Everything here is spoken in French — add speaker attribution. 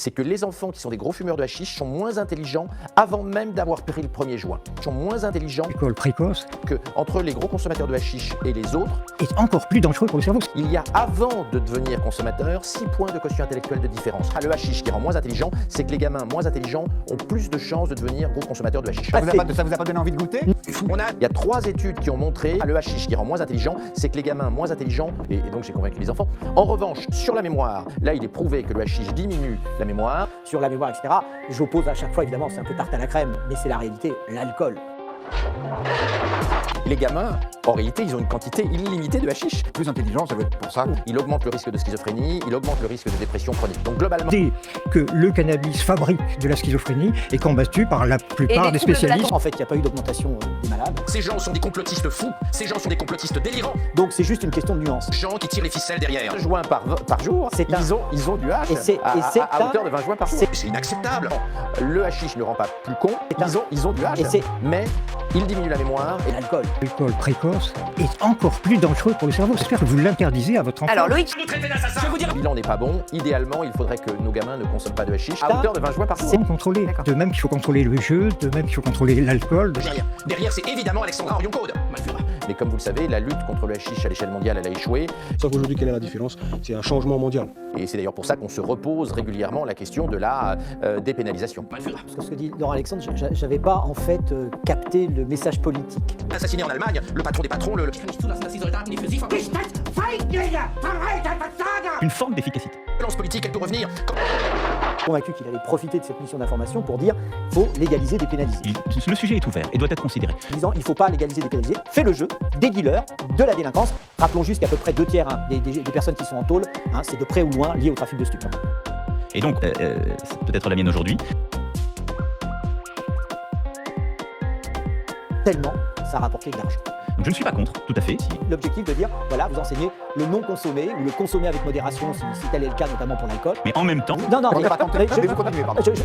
Speaker 1: c'est que les enfants qui sont des gros fumeurs de hashish sont moins intelligents avant même d'avoir pris le premier joint. Ils sont moins intelligents
Speaker 2: L'école précoce
Speaker 1: que entre les gros consommateurs de hashish et les autres.
Speaker 2: est encore plus dangereux pour le cerveau.
Speaker 1: Il y a, avant de devenir consommateur, 6 points de quotient intellectuel de différence. Le hashish qui rend moins intelligent, c'est que les gamins moins intelligents ont plus de chances de devenir gros consommateurs de hashish.
Speaker 3: Ça vous a pas donné envie de goûter?
Speaker 1: Il y a 3 études qui ont montré le hashish qui rend moins intelligent, c'est que les gamins moins intelligents, et donc j'ai convaincu les enfants. En revanche, sur la mémoire, là il est prouvé que le hashish diminue la mémoire.
Speaker 4: Sur la mémoire, etc. J'oppose à chaque fois, évidemment, c'est un peu tarte à la crème, mais c'est la réalité, l'alcool.
Speaker 1: Les gamins, en réalité, ils ont une quantité illimitée de hashish.
Speaker 3: Plus intelligent, ça veut être pour ça.
Speaker 1: Il augmente le risque de schizophrénie, il augmente le risque de dépression chronique. Donc globalement,
Speaker 2: Dès que le cannabis fabrique de la schizophrénie est combattu par la plupart des spécialistes.
Speaker 4: En fait, il n'y a pas eu d'augmentation des malades.
Speaker 1: ces gens sont des complotistes fous, ces gens sont des complotistes délirants.
Speaker 4: Donc c'est juste une question de nuance.
Speaker 1: Gens qui tirent les ficelles derrière. Un joint par jour,
Speaker 4: C'est
Speaker 1: ils ont du hash à hauteur de 20 joints par jour. C'est inacceptable. Le hashish ne rend pas plus con, ils ont du hash, mais il diminue la mémoire.
Speaker 4: Et l'alcool.
Speaker 2: L'école précoce est encore plus dangereux pour le cerveau. J'espère que vous l'interdisez à votre enfant.
Speaker 5: Alors Loïc,
Speaker 1: Le bilan n'est pas bon. Idéalement, il faudrait que nos gamins ne consomment pas de hashish à hauteur de 20 joints par jour.
Speaker 2: C'est contrôlé. De même qu'il faut contrôler le jeu, de même qu'il faut contrôler l'alcool.
Speaker 1: Derrière, c'est évidemment Alexandra Orion-Code. Mais comme vous le savez, la lutte contre le hashish à l'échelle mondiale, elle a échoué.
Speaker 6: Sauf qu'aujourd'hui, quelle est la différence? C'est un changement mondial.
Speaker 1: Et c'est d'ailleurs pour ça qu'on se repose régulièrement la question de la dépénalisation.
Speaker 4: Parce que ce que dit Laurent Alexandre, j'avais pas en fait capté le message politique.
Speaker 1: Assassiné en Allemagne, le patron des patrons,
Speaker 7: Une forme d'efficacité.
Speaker 1: lance politique, elle peut revenir.
Speaker 4: Convaincu qu'il allait profiter de cette mission d'information pour dire faut légaliser, dépénaliser.
Speaker 7: Le sujet est ouvert et doit être considéré.
Speaker 4: Disant il faut pas légaliser, dépénaliser, fais le jeu des dealers, de la délinquance. Rappelons juste qu'à peu près 2 tiers des personnes qui sont en tôle, c'est de près ou loin lié au trafic de stupéfiants.
Speaker 7: Et donc, c'est peut-être la mienne aujourd'hui.
Speaker 4: Tellement ça a rapporté de l'argent.
Speaker 7: Donc je ne suis pas contre, tout à fait. Si
Speaker 4: L'objectif de dire, voilà, vous enseignez le non consommé ou le consommer avec modération, si tel est le cas, notamment pour l'alcool.
Speaker 7: Mais en même temps,
Speaker 4: Non,
Speaker 3: On
Speaker 4: mais
Speaker 3: n'a pas tenté,
Speaker 4: je-
Speaker 3: mais vous continuez, pardon.
Speaker 4: je-